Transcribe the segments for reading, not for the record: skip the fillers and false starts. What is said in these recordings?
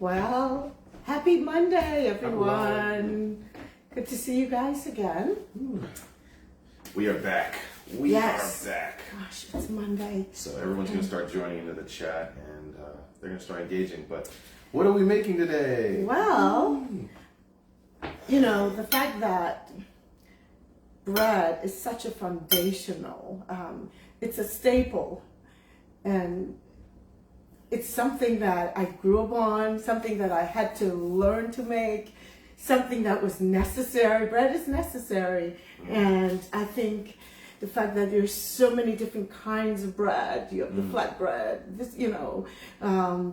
Well, happy Monday, everyone. Good to see you guys again. We are back. We are back. Gosh, it's Monday. So everyone's going to start joining into the chat and they're going to start engaging. But what are we making today? Well, you know, the fact that bread is such a foundational, it's a staple. And it's something that I grew up on, something that I had to learn to make, something that was necessary. Bread is necessary. And I think the fact that there's so many different kinds of bread. You have the flat bread, this, the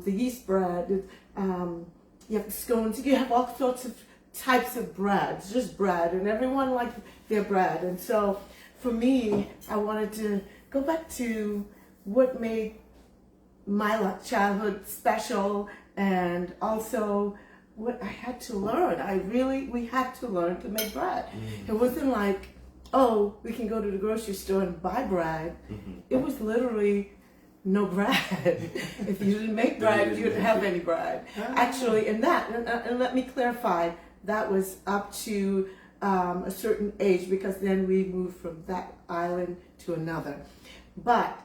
yeast bread, you have the scones, you have all sorts of types of bread. It's just bread, and everyone likes their bread. And so for me, I wanted to go back to what made my childhood special, and also what I had to learn. We had to learn to make bread. It wasn't like, oh, we can go to the grocery store and buy bread. It was literally no bread. If you didn't make bread, you didn't have any bread. Actually, and let me clarify, that was up to a certain age, because then we moved from that island to another. But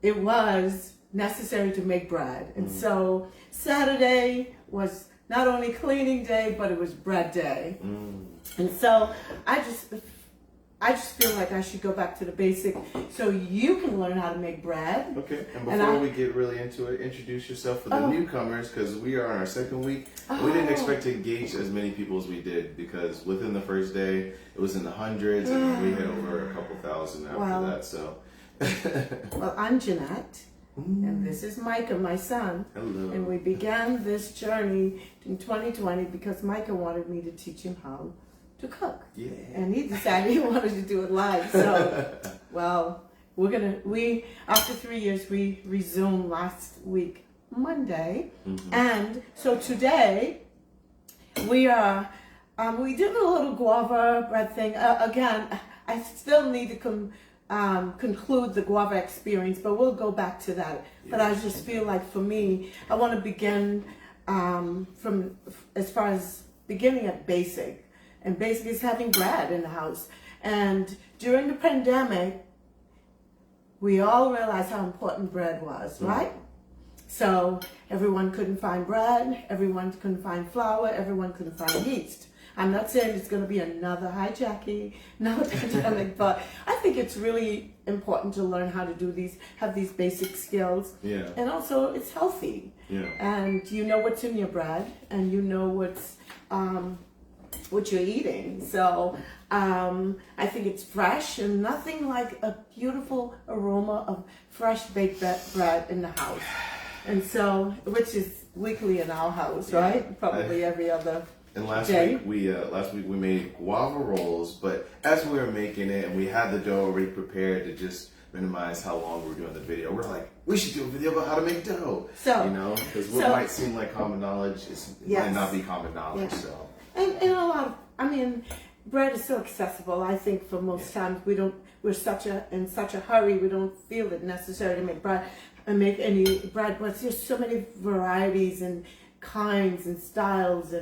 it was necessary to make bread. And so Saturday was not only cleaning day, but it was bread day. And so I just feel like I should go back to the basic so you can learn how to make bread. Okay, and before we get really into it, introduce yourself for the newcomers, because we are on our second week. We didn't expect to engage as many people as we did, because within the first day, it was in the hundreds, and we hit over a couple thousand after that. So, well, I'm Gennette. And this is Micah, my son. Hello. And we began this journey in 2020 because Micah wanted me to teach him how to cook. Yeah. And he decided he wanted to do it live. So, well, after 3 years, we resumed last week, Monday. And so today, we did a little guava bread thing. Again, I still need to conclude the guava experience, but we'll go back to that. But I just feel like, for me, I want to begin from as far as beginning at basic. And basic is having bread in the house. And during the pandemic, we all realized how important bread was, right? So everyone couldn't find bread, everyone couldn't find flour, everyone couldn't find yeast. I'm not saying it's going to be another hijacking, another pandemic, but I think it's really important to learn how to do have these basic skills. Yeah. And also, it's healthy. Yeah. And you know what's in your bread, and you know what you're eating. So I think it's fresh, and nothing like a beautiful aroma of fresh baked bread in the house. And so, which is weekly in our house, right? Probably every other. And last week we made guava rolls, but as we were making it and we had the dough already prepared to just minimize how long we were doing the video, we're like, we should do a video about how to make dough. So, because what might seem like common knowledge might not be common knowledge. So, and a lot, bread is so accessible. I think for most times we're in such a hurry, we don't feel it necessary to make bread and make any bread, but there's so many varieties and kinds and styles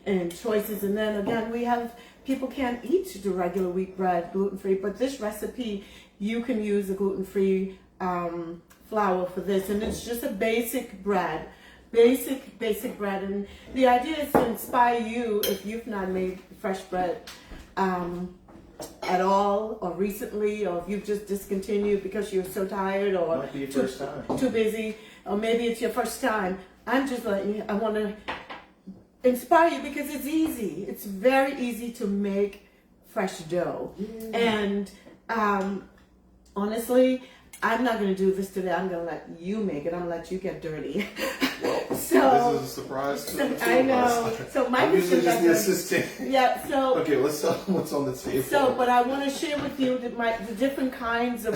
and choices. And then again, people can't eat the regular wheat bread, gluten-free, but this recipe, you can use a gluten-free flour for this, and it's just a basic bread. Basic bread. And the idea is to inspire you, if you've not made fresh bread at all, or recently, or if you've just discontinued because you're so tired or might be your first time. Too busy, or maybe it's your first time. I'm just letting you, I want to inspire you because it's easy. It's very easy to make fresh dough. And honestly, I'm not going to do this today. I'm going to let you make it. I'm going to let you get dirty. Well, so this is a surprise to the I know. So I'm usually just the assistant. Yeah. So okay, let's tell them what's on the table. So, but I want to share with you the different kinds of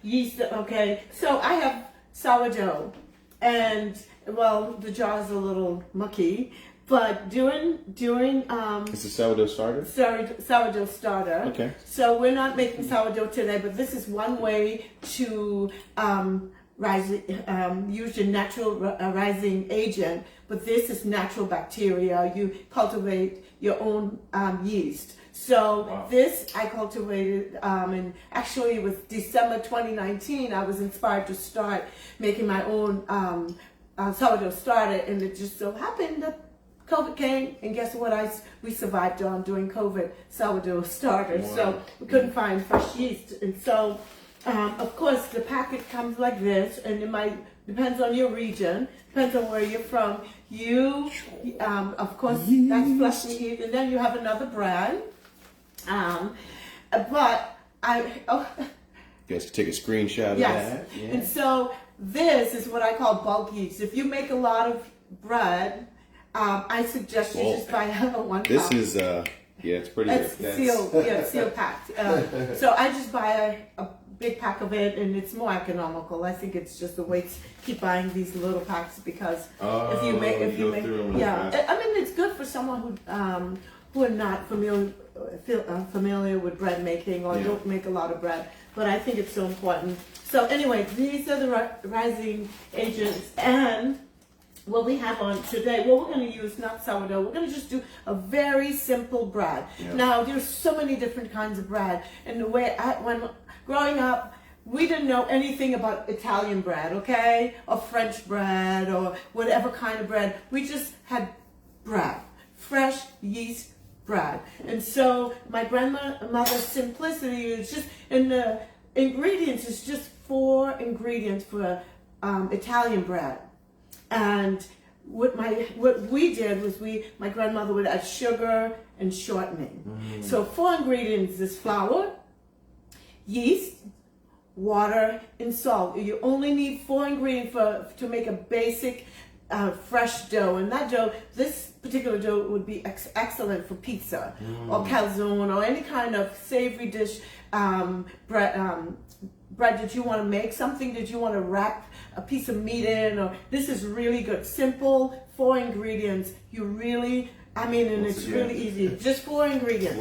yeast. Okay. So I have sourdough, and well, the jar is a little mucky. But during it's a sourdough starter? Sourdough starter. Okay. So we're not making sourdough today, but this is one way to use your natural rising agent, but this is natural bacteria. You cultivate your own yeast. So Wow. this I cultivated, and actually with December 2019, I was inspired to start making my own sourdough starter, and it just so happened that COVID came, and guess what? We survived on doing COVID sourdough starter. Wow. So we couldn't find fresh yeast, and so of course the packet comes like this, and it might depends on your region, depends on where you're from. Of course, that's flush and yeast, and then you have another brand. But You guys can take a screenshot of yes, that. Yeah. and so this is what I call bulk yeast. If you make a lot of bread, I suggest you just buy 1 cup. This is it's pretty It's good. sealed packed. So I just buy a big pack of it, and it's more economical. I think it's just the way to keep buying these little packs because if you make, I mean it's good for someone who are not familiar with bread making or don't make a lot of bread. But I think it's so important. So anyway, these are the rising agents, and what we have on today, what we're going to use, not sourdough, we're going to just do a very simple bread. Yeah. Now, there's so many different kinds of bread, and the way when growing up, we didn't know anything about Italian bread, okay, or French bread, or whatever kind of bread. We just had bread, fresh yeast bread. And so my grandmother's simplicity is just, and the ingredients is just 4 ingredients for Italian bread. And what we did was my grandmother would add sugar and shortening. So 4 ingredients is flour, yeast, water, and salt. You only need 4 ingredients to make a basic fresh dough. And that dough, this particular dough would be excellent for pizza or calzone or any kind of savory dish, bread that you want to make, something that you want to wrap a piece of meat in, or this is really good. Simple, 4 ingredients. And it's really easy. Just 4 ingredients.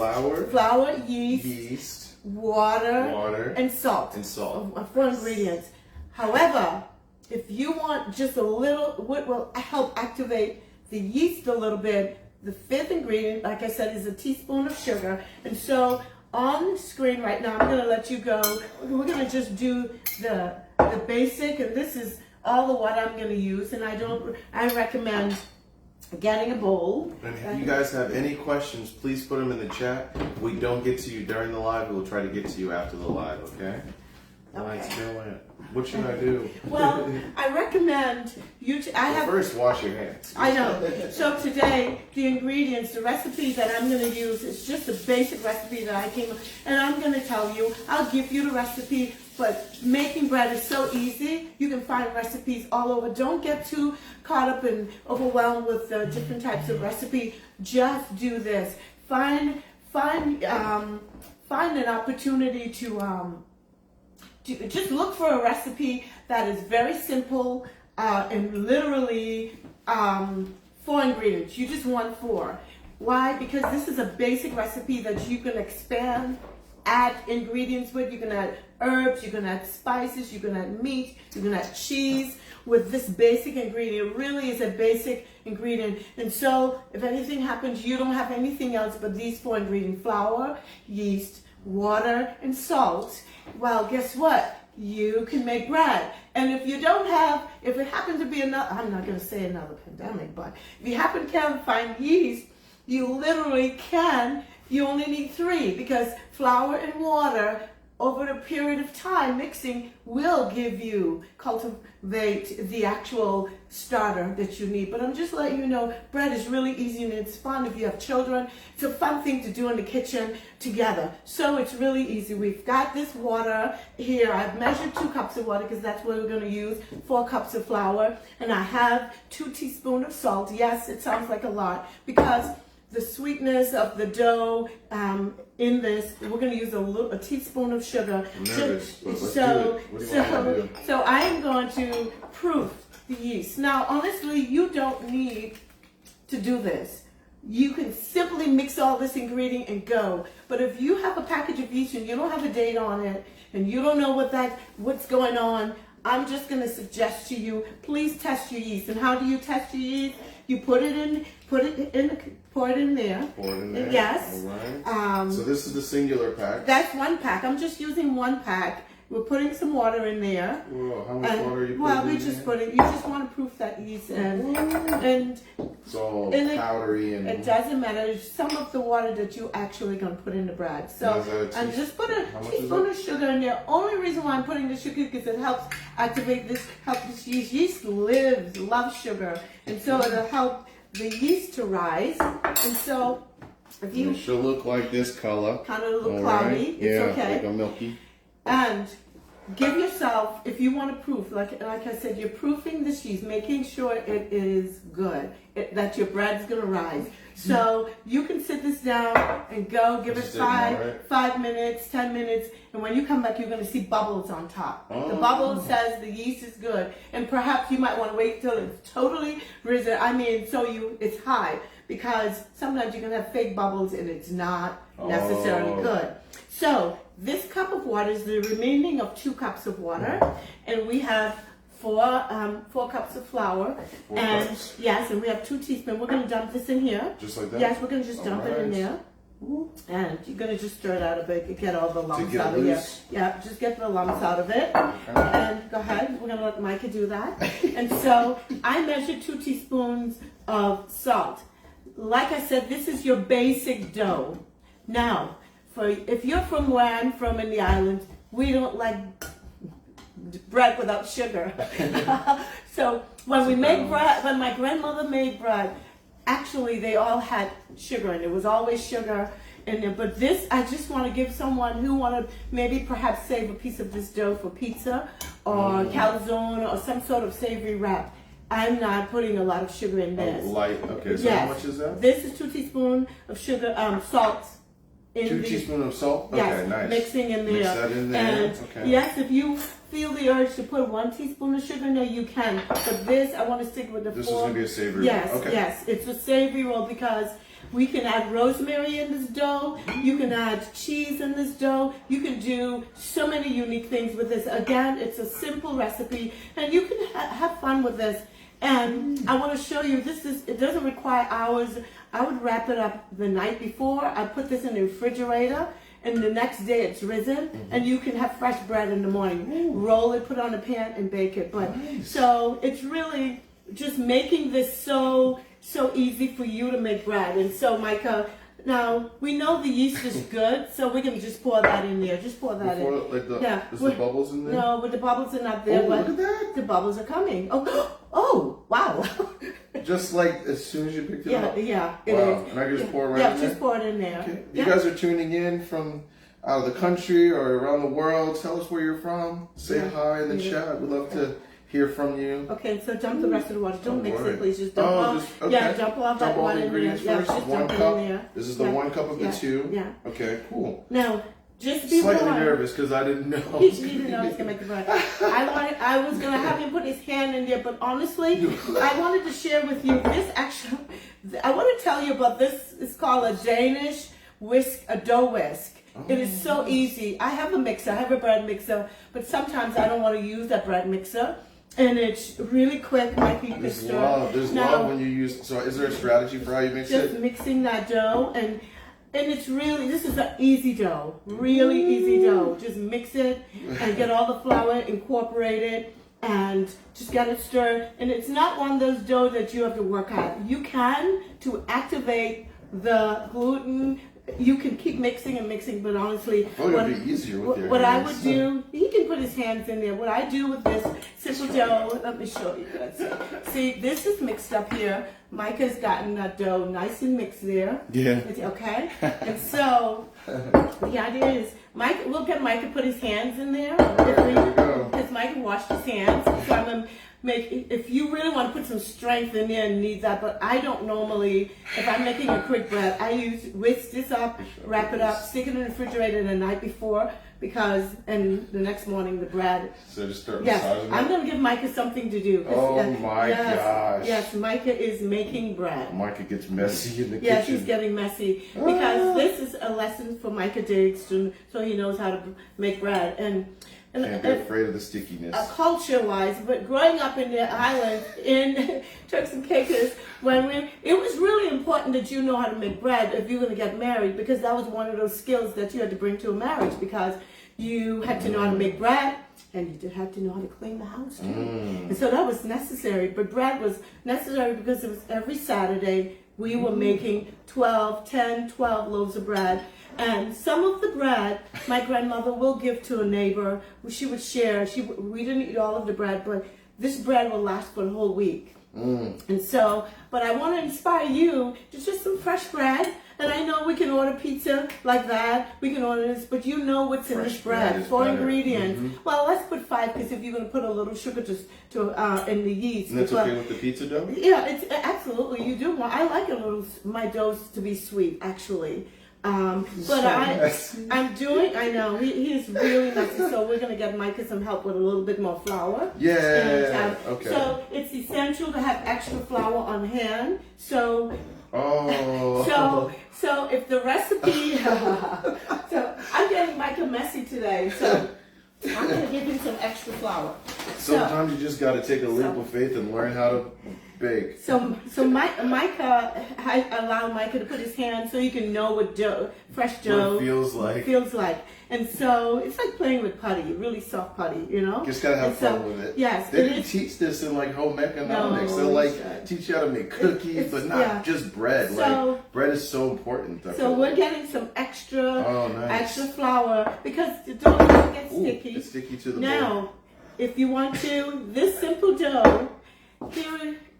Flour, yeast, water, and salt. 4 ingredients. However, if you want just a little, what will help activate the yeast a little bit, the 5th ingredient, like I said, is a teaspoon of sugar. And so on the screen right now, I'm going to let you go. We're going to just do the basic, and this is all the water I'm going to use. And I recommend getting a bowl. And if you guys have any questions, please put them in the chat. If we don't get to you during the live, we'll try to get to you after the live, okay? Lights going. What should I do? Well, I recommend you first, wash your hands. I know. So today, the ingredients, the recipe that I'm going to use is just a basic recipe that I came up, and I'm going to tell you, I'll give you the recipe, but making bread is so easy. You can find recipes all over. Don't get too caught up and overwhelmed with different types of recipe. Just do this. Find an opportunity to just look for a recipe that is very simple and literally 4 ingredients. You just want 4. Why? Because this is a basic recipe that you can expand, add ingredients with. You can add herbs, you can add spices, you can add meat, you can add cheese with this basic ingredient. It really is a basic ingredient. And so if anything happens, you don't have anything else but these 4 ingredients: flour, yeast, water, and salt. Well, guess what? You can make bread. And if it happens to be I'm not going to say another pandemic, but if you happen to find yeast, you literally can. You only need 3 because flour and water over a period of time mixing will cultivate the actual starter that you need. But I'm just letting you know, bread is really easy and it's fun if you have children. It's a fun thing to do in the kitchen together. So it's really easy. We've got this water here. I've measured 2 cups of water because that's what we're going to use, 4 cups of flour, and I have 2 teaspoons of salt. Yes, it sounds like a lot because the sweetness of the dough in this, we're going to use a teaspoon of sugar. I'm nervous, but let's do it. What do you want me to do? So I am going to proof the yeast. Now, honestly, you don't need to do this. You can simply mix all this ingredient and go. But if you have a package of yeast and you don't have a date on it and you don't know what's going on, I'm just going to suggest to you, please test your yeast. And how do you test your yeast? You pour it in there. Pour it in there. Yes. All right. So this is the singular pack. That's one pack. I'm just using one pack. We're putting some water in there. Whoa, how much water are you putting well, we in just there? put it. You just want to proof that yeast, and it's all and powdery and. It doesn't matter. It's some of the water that you actually gonna put in the bread. So and just put a teaspoon of sugar in there. Only reason why I'm putting the sugar because it helps activate this. Help this yeast. Yeast loves sugar, and so it'll help the yeast to rise. And so if you It should look like this color. kind of a little All cloudy, right. it's Yeah, okay. like a milky. And give yourself, if you want to proof, like I said, you're proofing the yeast, making sure it is good, that your bread's going to rise. So you can sit this down and go, give it 5 minutes, 10 minutes, and when you come back, you're going to see bubbles on top. The bubble says the yeast is good, and perhaps you might want to wait till it's totally risen. It's high, because sometimes you can have fake bubbles and it's not necessarily good. So this cup of water is the remaining of 2 cups of water, and we have 4 cups of flour, yes, and we have 2 teaspoons. We're going to dump this in here. Just like that? Yes, we're going to just dump it in there. And you're going to just stir it out a bit, get all the lumps out of here. Yeah, just get the lumps out of it. And go ahead, we're going to let Micah do that. And so I measured 2 teaspoons of salt. Like I said, this is your basic dough. Now, if you're from where I'm from in the islands, we don't like bread without sugar. So when we make bread, when my grandmother made bread, actually they all had sugar, and it was always sugar in there. But this, I just want to give someone who want to maybe perhaps save a piece of this dough for pizza or calzone or some sort of savory wrap. I'm not putting a lot of sugar in this. Okay, so how much is that? This is 2 teaspoons of sugar, salt. 2 teaspoons of salt? Okay, yes, nice. Mixing in there. Mix that in there. And okay. yes, if you feel the urge to put 1 teaspoon of sugar in there, you can. But this, I want to stick with the 4. This is going to be a savory roll. Okay. Yes, it's a savory roll because we can add rosemary in this dough. You can add cheese in this dough. You can do so many unique things with this. Again, it's a simple recipe, and you can have fun with this. And I want to show you, it doesn't require hours. I would wrap it up the night before. I put this in the refrigerator, and the next day it's risen, and you can have fresh bread in the morning. Roll it, put it on a pan, and bake it. But so it's really just making this so easy for you to make bread. And so, Micah, now we know the yeast is good, so we're gonna just pour that in there. Just pour that in. Is the bubbles in there? No, but the bubbles are not there. But look at that! The bubbles are coming. Oh, wow! Just like as soon as you picked it up. Yeah. Wow, and I can just pour it right in there? Yeah, just pour it in there. Okay. You guys are tuning in from out of the country or around the world. Tell us where you're from. Say hi in the chat. We'd love to hear from you. Okay, so dump the rest of the water. Don't mix it, please. Just dump all. Okay. Dump all that water in there. First. Yeah, just 1 dump cup. it in there. This is the 1 cup of the 2. Yeah. Okay, cool. Now, just be Slightly warned. nervous because I didn't know. He didn't know he was gonna make the bread. I was gonna have him put his hand in there, but honestly, I wanted to share with you this. Actually, I want to tell you about this. It's called a Danish dough whisk. It is so easy. I have a mixer. I have a bread mixer, but sometimes I don't want to use that bread mixer. And it's really quick. There's love when you use. So, is there a strategy for how you mix it? Just mixing that dough, and it's really, this is an easy dough, really easy dough. Just mix it and get all the flour incorporated, and just get it stirred. And it's not one of those dough that you have to work at. You can to activate the gluten. You can keep mixing and mixing, but honestly, it'd be easier with your what hands. I would do, he can put his hands in there. What I do with this simple dough, let me show you. See, this is mixed up here. Micah's gotten that dough nice and mixed there. Yeah. Okay? And so, the idea is, we'll get Micah put his hands in there. Because Micah washed his hands. So I'm going to if you really want to put some strength in there and need that, but I don't normally, if I'm making a quick bread, I whisk this up, wrap it up, stick it in the refrigerator the night before, and the next morning the bread. So just start massaging it? I'm going to give Micah something to do. Oh my gosh. Yes, Micah is making bread. Micah gets messy in the kitchen. Yes, he's getting messy because this is a lesson for Micah Diggs, so he knows how to make bread. And And Can't be afraid of the stickiness. culture-wise, but growing up in the islands, in Turks and Caicos, it was really important that you know how to make bread if you're going to get married, because that was one of those skills that you had to bring to a marriage, because you had to know how to make bread, and you did have to know how to clean the house too. And so that was necessary. But bread was necessary because it was every Saturday we were making 12 loaves of bread. And some of the bread my grandmother will give to a neighbor. She would share. We didn't eat all of the bread, but this bread will last for the whole week. And so, but I want to inspire you to just some fresh bread. And I know we can order pizza like that. We can order this, but you know what's in this bread. 4 ingredients. Well, let's put 5, because if you're going to put a little sugar in the yeast. And that's okay with the pizza dough? Yeah, it's absolutely. You do. I like my doughs to be sweet, actually. But I'm doing. I know he's really messy, so we're gonna get Micah some help with a little bit more flour. Yeah. Okay. So it's essential to have extra flour on hand. So. Oh. So if the recipe. So I'm getting Micah messy today. So I'm gonna give him some extra flour. Sometimes you just got to take a leap of faith and learn how to bake. So Micah, I allow Micah to put his hand so he can know what fresh dough feels like. And so it's like playing with putty, really soft putty, you know? Just gotta have fun with it. Yes. They didn't teach this in like home economics. No, They'll teach you how to make cookies, but not just bread. So, bread is so important. So we're getting some extra flour, because the dough gets sticky. It's sticky to the Now, if you want to, this simple dough,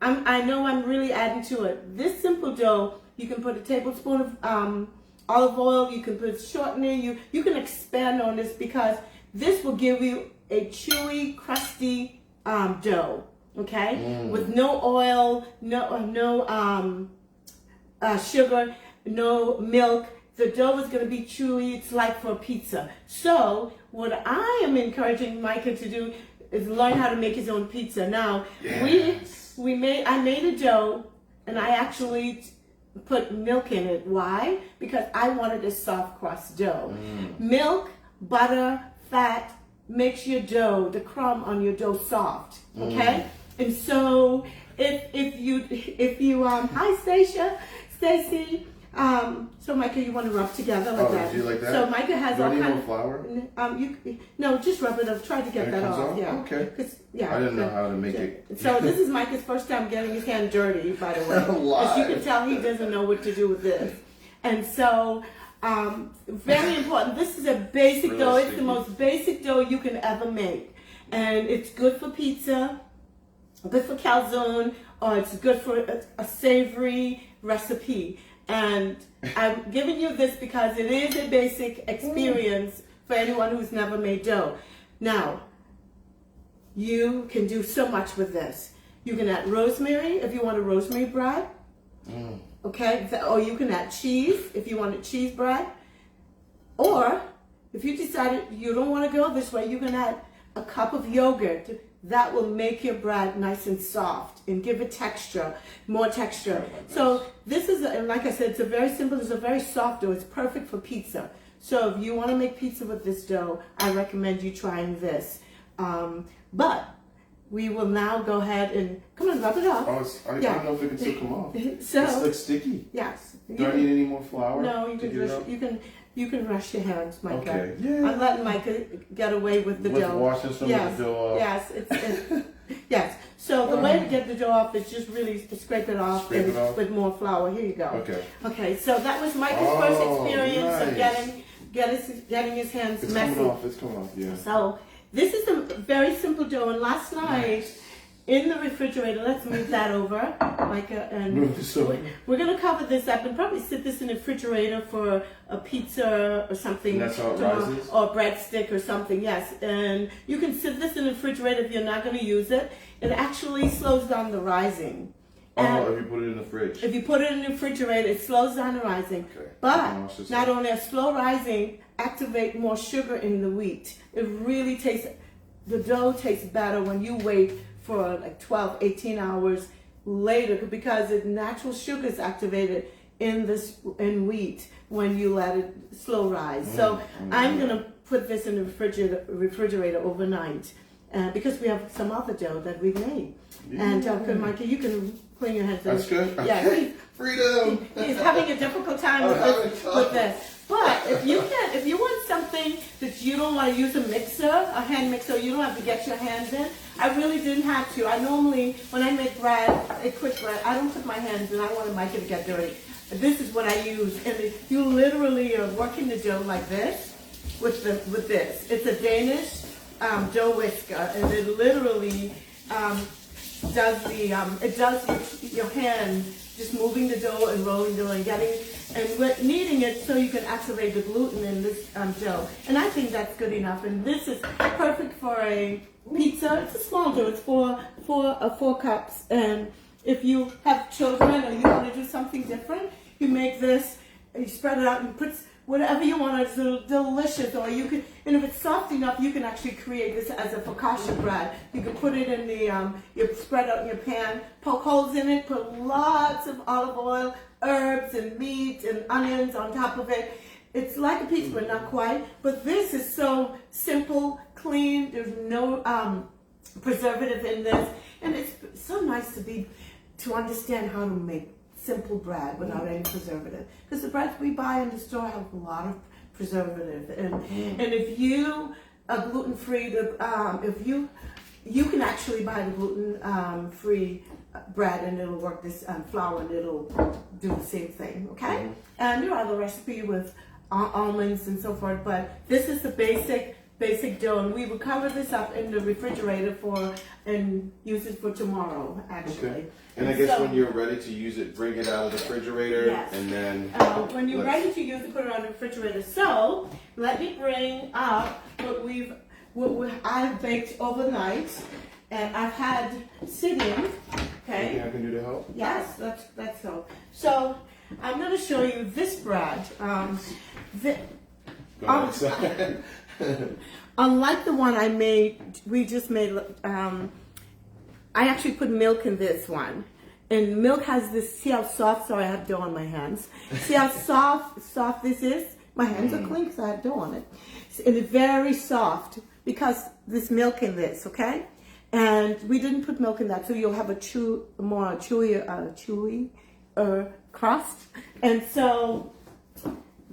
I know I'm really adding to it. This simple dough, you can put a tablespoon of olive oil, you can put shortening, you can expand on this, because this will give you a chewy, crusty dough, okay? With no oil, no sugar, no milk. The dough is going to be chewy. It's like for a pizza. So what I am encouraging Micah to do is learn how to make his own pizza. Now, I made a dough, and I actually put milk in it. Why? Because I wanted a soft crust dough. Milk, butter, fat makes your dough, the crumb on your dough, soft. Okay? And so if you hi Stacy. So Micah, you want to rub together like that? Do you like that? So Micah has all kind of flour. No, just rub it up. Try to get that off. Yeah. Okay. Yeah. I didn't know how to make it. So this is Micah's first time getting his hand dirty, by the way. As you can tell, he doesn't know what to do with this. And so, very important. This is a basic dough. It's the most basic dough you can ever make, and it's good for pizza, good for calzone, or it's good for a savory recipe. And I'm giving you this because it is a basic experience for anyone who's never made dough. Now, you can do so much with this. You can add rosemary if you want a rosemary bread. Okay? Or you can add cheese if you want a cheese bread. Or if you decided you don't want to go this way, you can add a cup of yogurt. That will make your bread nice and soft and give it texture, more texture. So this is, like I said, it's a very simple, it's a very soft dough. It's perfect for pizza. So if you want to make pizza with this dough, I recommend you trying this. But we will now go ahead and, come on, rub it off. I don't know if it can still come off. So, it's like sticky. Yes. Do I need any more flour? No, you can rush your hands, Micah. Okay. Yeah. I'm letting Micah get away with the dough. Washing some of the dough off. Yes, yes. So the way to get the dough off is just really scrape it off with more flour. Here you go. Okay. Okay. So that was Micah's first experience of getting his hands messy. It's coming off. Yeah. So this is a very simple dough. And last night in the refrigerator, let's move that over, Micah, and move this over. We're gonna cover this up and probably sit this in the refrigerator for a pizza or something. And that's how it rises? Or a breadstick or something. Yes, and you can sit this in the refrigerator if you're not gonna use it. It actually slows down the rising. If you put it in the fridge. If you put it in the refrigerator, it slows down the rising. Okay. But not only a slow rising, activate more sugar in the wheat. It really the dough tastes better when you wait for like 12, 18 hours later, because the natural sugar is activated in wheat when you let it slow rise. So I'm gonna put this in the refrigerator overnight because we have some other dough that we've made. And Michael, you can clean your hands. That's good. Yeah, Freedom. he's having a difficult time with this. But if you want something that you don't want to use a mixer, a hand mixer, you don't have to get your hands in. I really didn't have to. I normally, when I make bread, a quick bread, I don't put my hands in. I don't want Michael to get dirty. This is what I use, and you literally are working the dough like this with this. It's a Danish dough whisker, and it literally does your hand just moving the dough and rolling the dough and kneading it so you can activate the gluten in this dough. And I think that's good enough. And this is perfect for a pizza. It's a small dough. It's four cups. And if you have children or you want to do something different, you make this, you spread it out and put whatever you want. It's delicious. Or you can, and if it's soft enough, you can actually create this as a focaccia bread. You can put it in the, you spread out in your pan, poke holes in it, put lots of olive oil, herbs and meat and onions on top of it. It's like a pizza, but not quite. But this is so simple, clean. There's no preservative in this, and it's so nice to understand how to make simple bread without any preservative. Because the breads we buy in the store have a lot of preservative, and if you are gluten free, if you can actually buy the gluten free bread and it'll work this flour and it'll do the same thing. Okay, and there are other recipes with almonds and so forth, but this is the basic dough, and we will cover this up in the refrigerator and use it for tomorrow, actually. Okay. And I guess when you're ready to use it, bring it out of the refrigerator, yes. And then when you're ready to use it, put it on the refrigerator. So let me bring up what I've baked overnight, and I've had sitting. Okay. Anything I can do to help? Yes, that's so. So I'm going to show you this bread. Unlike the one I made, we just made. I actually put milk in this one, and milk has this. See how soft? Sorry, I have dough on my hands. See how soft this is? My hands are clean because I have dough on it, and it's very soft because there's milk in this. Okay, and we didn't put milk in that, so you'll have a more chewy crust, and so.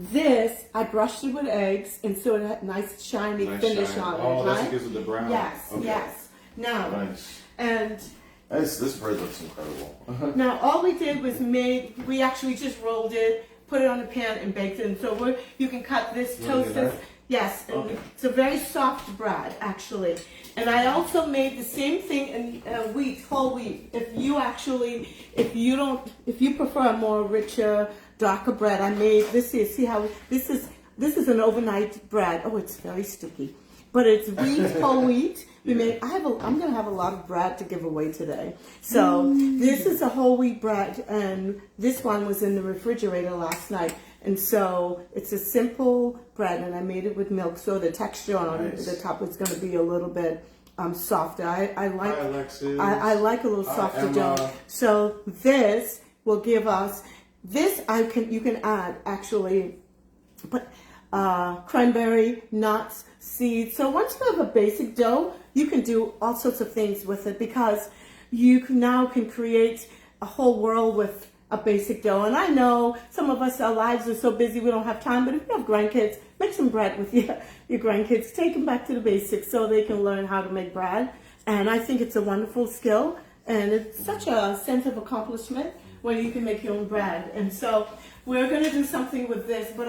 This, I brushed it with eggs, and so it had a nice shiny finish on it, right? right? That's because of the brown. Yes, Okay. yes. Now, nice. And This bread looks incredible. now all we did was we actually just rolled it, put it on the pan, and baked it. And so you can cut this, toast this. Yes, and Okay. it's a very soft bread, actually. And I also made the same thing in whole wheat. If you prefer a more richer, darker bread, I made this. See how this is an overnight bread. Oh, it's very sticky, but it's whole wheat. I'm gonna have a lot of bread to give away today. So this is a whole wheat bread, and this one was in the refrigerator last night. And so it's a simple bread, and I made it with milk, so the texture on the top is going to be a little bit softer. I like a little softer dough. So this will give us this. You can add actually, cranberry, nuts, seeds. So once you have a basic dough, you can do all sorts of things with it because you now can create a whole world with a basic dough. And I know some of us, our lives are so busy we don't have time, but if you have grandkids, make some bread with your grandkids. Take them back to the basics so they can learn how to make bread. And I think it's a wonderful skill, and it's such a sense of accomplishment when you can make your own bread. And so we're going to do something with this, but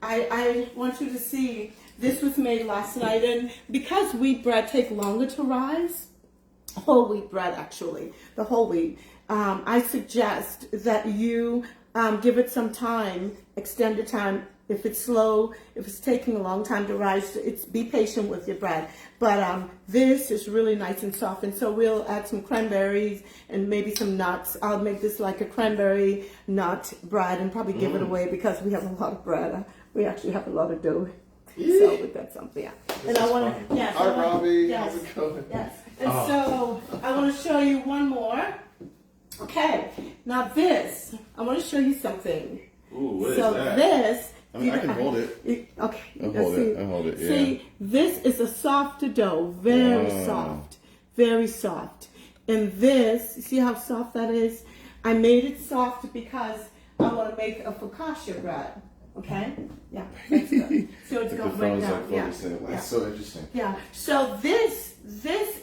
I want you to see this was made last night, and because wheat bread take longer to rise, whole wheat bread actually, the whole wheat, I suggest that you give it some time, extended time. If it's slow, if it's taking a long time to rise, be patient with your bread. But this is really nice and soft, and so we'll add some cranberries and maybe some nuts. I'll make this like a cranberry nut bread and probably give it away because we have a lot of bread. We actually have a lot of dough. So we got something. Yeah. And I want to. Yes. Hi, Robbie. Yes. How's it going? Yes. And so I want to show you one more. Okay. Now this, I want to show you something. Ooh, what so is that? This I mean, I can hold it. Okay. I hold it. Yeah. See, this is a softer dough, very soft, very soft. And this, see how soft that is? I made it soft because I want to make a focaccia bread. Okay? Yeah, that's good. So it's going right down. That's so interesting. Yeah. So this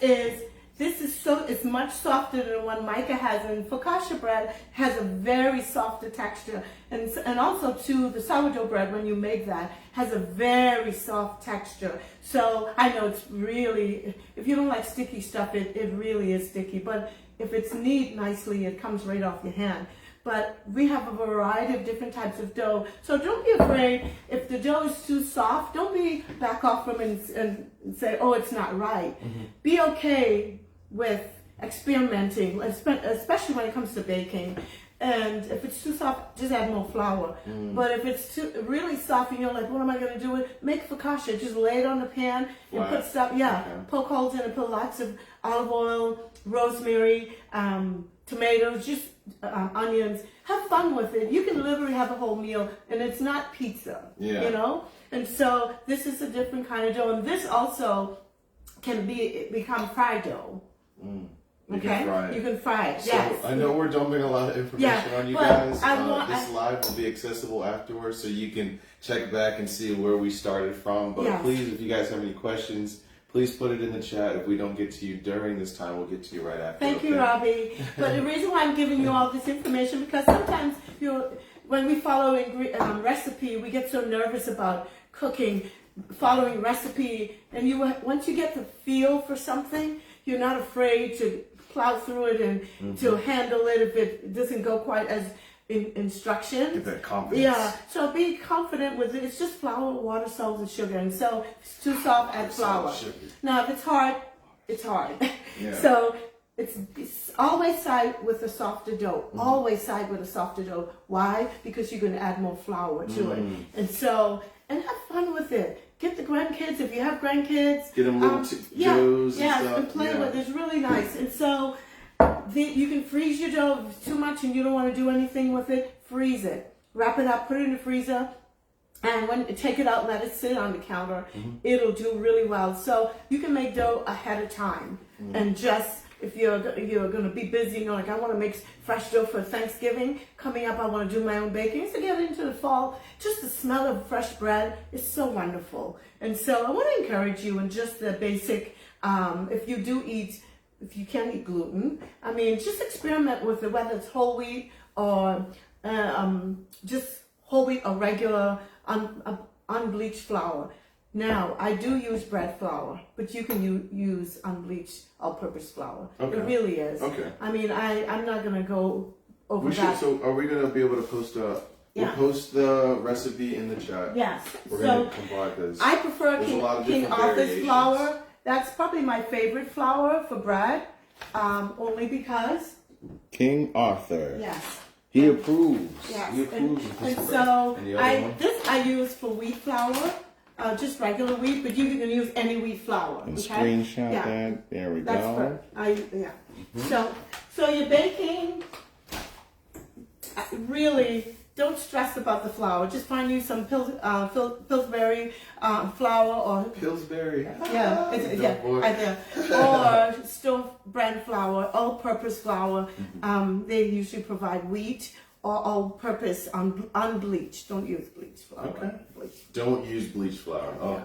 is so, it's much softer than what Micah has, and focaccia bread has a very softer texture, and also too the sourdough bread, when you make that, has a very soft texture. So I know it's really, if you don't like sticky stuff, it really is sticky, but if it's kneaded nicely, it comes right off your hand. But we have a variety of different types of dough. So don't be afraid if the dough is too soft. Don't be back off from it and say, oh, it's not right. Mm-hmm. Be okay with experimenting, especially when it comes to baking. And if it's too soft, just add more flour. But if it's too really soft and you're like, what am I going to do with it? Make focaccia. Just lay it on the pan and put stuff, poke holes in it, put lots of olive oil, rosemary, tomatoes, just onions. Have fun with it. You can literally have a whole meal, and it's not pizza, you know? And so this is a different kind of dough, and this also can become fried dough. You can fry it. So yes. I know we're dumping a lot of information on you guys. This live will be accessible afterwards, so you can check back and see where we started from. But please, if you guys have any questions, please put it in the chat. If we don't get to you during this time, we'll get to you right after. Thank you, Robbie. But the reason why I'm giving you all this information, because sometimes when we follow recipe, we get so nervous about cooking, following recipe, and once you get the feel for something, you're not afraid to plow through it and to handle it if it doesn't go quite as instructions. Get that confidence. Yeah, so be confident with it. It's just flour, water, salt, and sugar. And so if it's too soft, add flour. Now, if it's hard, it's hard. Yeah. So it's always side with a softer dough. Always side with a softer dough. Why? Because you're going to add more flour to it. And so, and have fun with it. Get the grandkids, if you have grandkids. Get them little doughs and stuff. And play with it. It's really nice. And so you can freeze your dough. If it's too much and you don't want to do anything with it, freeze it. Wrap it up, put it in the freezer, and when take it out, let it sit on the counter. It'll do really well. So you can make dough ahead of time. And just, if you're going to be busy, like, I want to make fresh dough for Thanksgiving coming up, I want to do my own baking. So get into the fall, just the smell of fresh bread is so wonderful. And so I want to encourage you in just the basic, if you can eat gluten, I mean, just experiment with it, whether it's whole wheat or just whole wheat or regular unbleached flour. Now, I do use bread flour, but you can use unbleached all-purpose flour. Okay. It really is. Okay. I mean, I'm not going to go over that. So are we going to be able to post we'll post the recipe in the chat? Yes. We're going to comply because I prefer King Arthur's flour. That's probably my favorite flour for bread, only because... King Arthur. Yes. He approves. Yes. He approves of this and bread. So I use for wheat flour. Just regular wheat, but you can use any wheat flour. And screenshot that. There we go. So you're baking. Really, don't stress about the flour. Just find you some Pillsbury flour or Pillsbury. or stove brand flour, all-purpose flour. They usually provide wheat or all-purpose unbleached. Don't use bleached flour. Okay. Don't use bleached flour. Oh,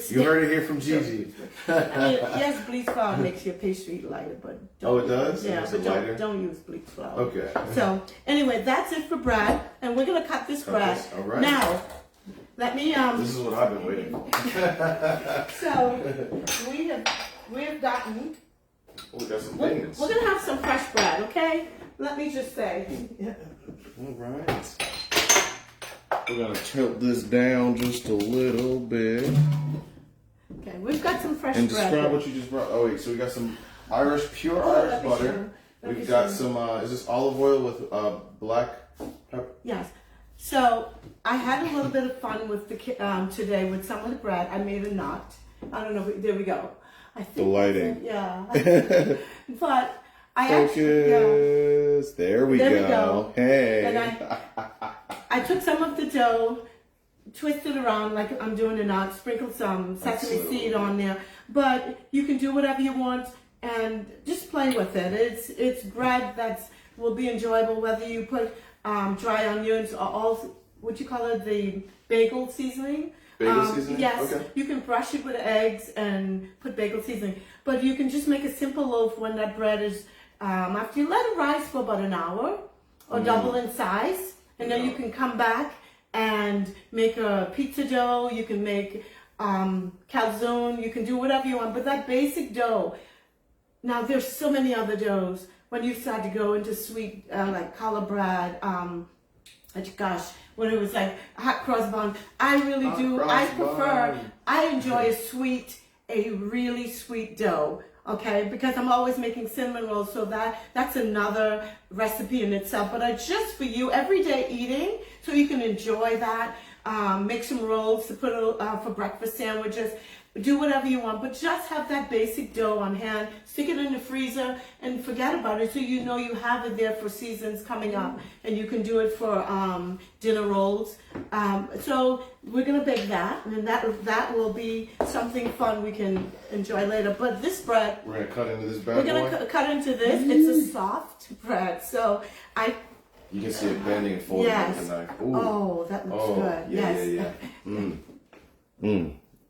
you heard it here from Gigi. I mean, yes, bleached flour makes your pastry lighter, but it does? Yeah, but don't use bleached flour. Okay. So anyway, that's it for bread, and we're gonna cut this bread. All right. Now, let me This is what I've been waiting for. So we have gotten. We got some things. We're gonna have some fresh bread, okay? Let me just say. All right. We're going to tilt this down just a little bit. Okay, we've got some fresh bread. And describe what you just brought. Oh, wait. So we got some pure Irish butter. We've got some, is this olive oil with black pepper? Yes. So I had a little bit of fun with today with some of the bread. I made a knot. I don't know. There we go. I think the lighting. But I Focus. There we go. Hey. And I took some of the dough twist it around like I'm doing it now. Sprinkle some sesame seed on there. But you can do whatever you want and just play with it. It's bread that will be enjoyable, whether you put dry onions or all, what you call it, the bagel seasoning. Bagel seasoning? Yes, okay. You can brush it with eggs and put bagel seasoning. But you can just make a simple loaf when that bread is, after you let it rise for about an hour or double in size. And then you can come back and make a pizza dough. You can make calzone. You can do whatever you want. But that basic dough, now there's so many other doughs. When you start to go into sweet, like challah bread, gosh, when it was like hot cross bun, I really do. I enjoy a really sweet dough. Okay, because I'm always making cinnamon rolls, so that's another recipe in itself. But just for you, everyday eating, so you can enjoy that. Make some rolls to put for breakfast sandwiches. Do whatever you want, but just have that basic dough on hand. Stick it in the freezer and forget about it, so you know you have it there for seasons coming up, and you can do it for dinner rolls. So we're gonna bake that, and that will be something fun we can enjoy later. But this bread, we're gonna cut into this bread. We're gonna cut into this. It's a soft bread, so you can see it bending and folding with the knife. Ooh. Oh, that looks good. Yes. Yeah.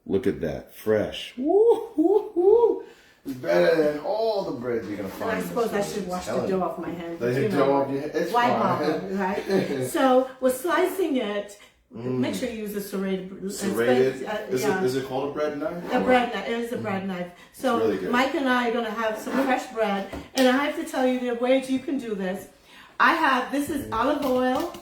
Look at that, fresh. Woo, woo, woo. It's better than all the breads you're gonna find. And I suppose I should wash the dough off my hands. The dough off your hands. It's why fine. bother, right? So we're slicing it. Make sure you use a serrated. Serrated? Is it called a bread knife? A bread knife. It is a bread knife. So really good. Mike and I are gonna have some fresh bread, and I have to tell you the ways you can do this. This is olive oil,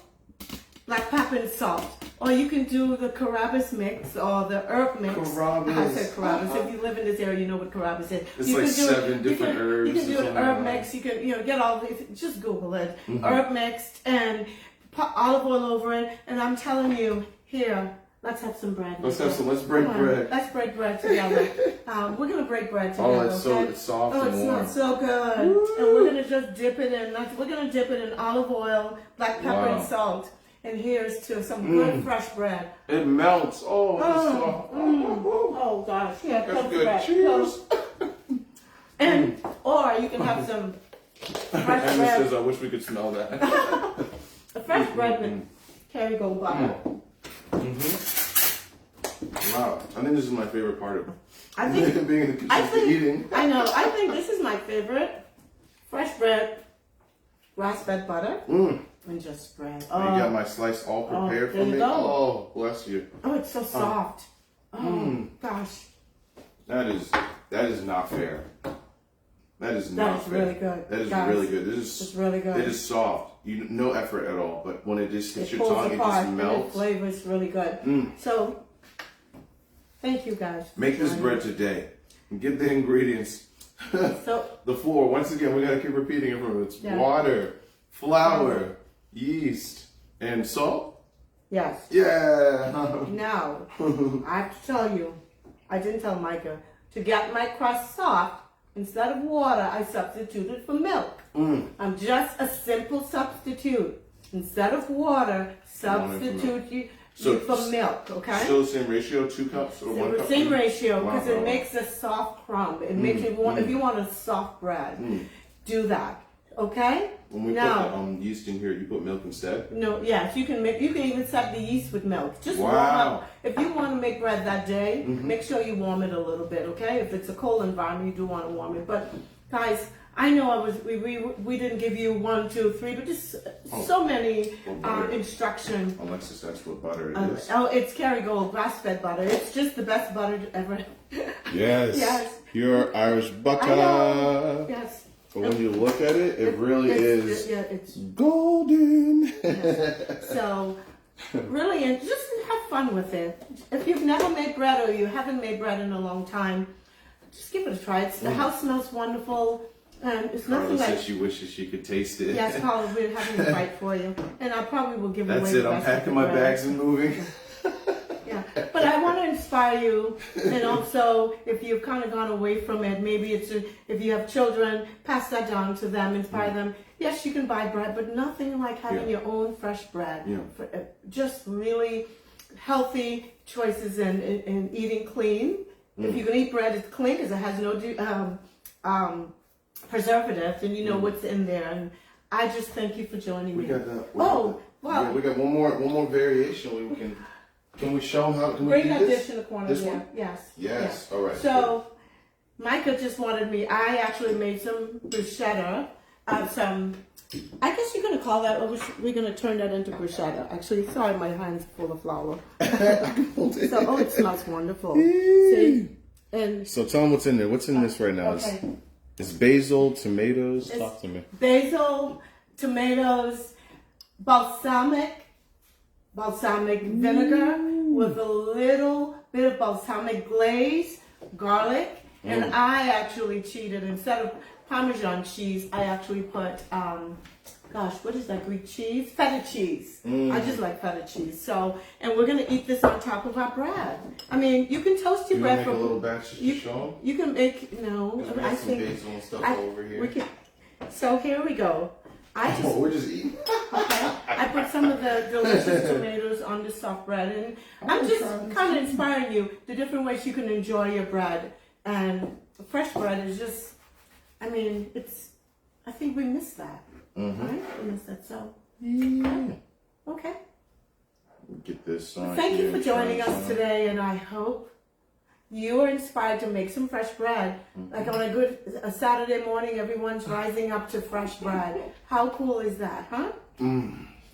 black pepper, and salt. Or you can do the Carrabba's mix or the herb mix. Carrabba's. I said Carrabba's. If you live in this area, you know what Carrabba's is. It's like 7 different herbs. You can do an herb mix. You can get all these. Just Google it. Herb mixed and put olive oil over it. And I'm telling you, here, let's have some bread. Let's break bread. Let's break bread together. We're gonna break bread together. Oh, it's okay? so soft Oh, and it's warm. not so good. Woo. And we're gonna just dip it in. We're gonna dip it in olive oil, black pepper, and salt. And here's to some good fresh bread. It melts. Oh, it's soft. Oh gosh, yeah, that's good. Bread. Cheers. And or you can have some fresh Anna bread. says, I wish we could smell that. A fresh bread with Kerrygold butter. Wow, I think this is my favorite part of I think being in the kitchen eating. I know. I think this is my favorite. Fresh bread, grass-fed butter. And just spread. Oh, you got my slice all prepared for me. Go. Oh, bless you. Oh, it's so soft. Oh gosh. That is not fair. That is not fair. Really good. That is really good. It's really good. It is soft. No effort at all. But when it just hits your pulls tongue, apart, it just melts. And the flavor is really good. So, thank you guys. Make this bread today. And get the ingredients. So the 4. Once again, we gotta keep repeating it from it's water, flour, yeast, and salt. Yes. Yeah. Now, I have to tell you, I didn't tell Micah, to get my crust soft, instead of water, I substituted for milk. I'm just a simple substitute. Instead of water, substitute for milk, okay? So same ratio, 2 cups or 1 cup? Same ratio, because it makes a soft crumb. It makes it, if you want a soft bread, do that. Okay. When we put the yeast in here, you put milk instead. No, yes, you can even set the yeast with milk. Just warm up. If you want to make bread that day, make sure you warm it a little bit. Okay. If it's a cold environment, you do want to warm it. But guys, I know we didn't give you 1, 2, 3, but just so many instructions. Alexis, that's what butter is. It's Kerrygold grass-fed butter. It's just the best butter ever. Yes. Yes. Pure Irish butter. I know. Yes. But when you look at it, it really is it's golden. Yes. So, really, and just have fun with it. If you've never made bread or you haven't made bread in a long time, just give it a try. The house smells wonderful. And it's nothing like. She wishes she could taste it. Yes, Carla, we're having a bite for you. And I probably will give away That's the it, I'm rest of packing the my bread. bags and moving. Yeah, but I want to inspire you, and also if you've kind of gone away from it, maybe if you have children, pass that down to them, inspire them. Yes, you can buy bread, but nothing like having your own fresh bread. Yeah. Just really healthy choices in eating clean. If you can eat bread, it's clean because it has no preservatives, and you know what's in there. And I just thank you for joining me. We got that. Well, we got one more variation. We can we show them how? Can we bring do that this? dish in the corner. This Yeah. one? Yes. Yes. All right. So, Micah just wanted me. I actually made some bruschetta. I guess you're gonna call that. Or we're gonna turn that into bruschetta. Actually, sorry, my hand's full of flour. So, it smells wonderful. See, and so tell them what's in there. What's in this right now? Okay. It's basil, tomatoes. Talk to me. Basil, tomatoes, balsamic vinegar with a little bit of balsamic glaze, garlic, and I actually cheated. Instead of Parmesan cheese, I actually put, what is that Greek cheese? Feta cheese. I just like feta cheese. So, and we're gonna eat this on top of our bread. I mean, you can toast your bread. Make a little batch just to show them? You can make, I think. Basil and stuff over here. So here we go. We're just eating. Okay. I put some of the delicious tomatoes on the soft bread, and I'm just kind of inspiring you the different ways you can enjoy your bread. And fresh bread is just, I think we miss that. Right? We miss that. So, okay. Get this on. Thank you for joining us today, and I hope you are inspired to make some fresh bread. Like on a Saturday morning, everyone's rising up to fresh bread. How cool is that, huh?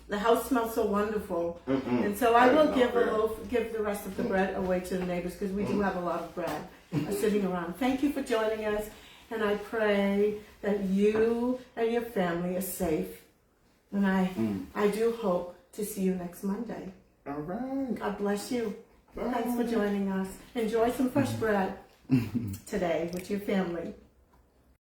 The house smells so wonderful. And so I will give the rest of the bread away to the neighbors because we do have a lot of bread sitting around. Thank you for joining us, and I pray that you and your family are safe. And I do hope to see you next Monday. All right. God bless you. Bye. Thanks for joining us. Enjoy some fresh bread today with your family.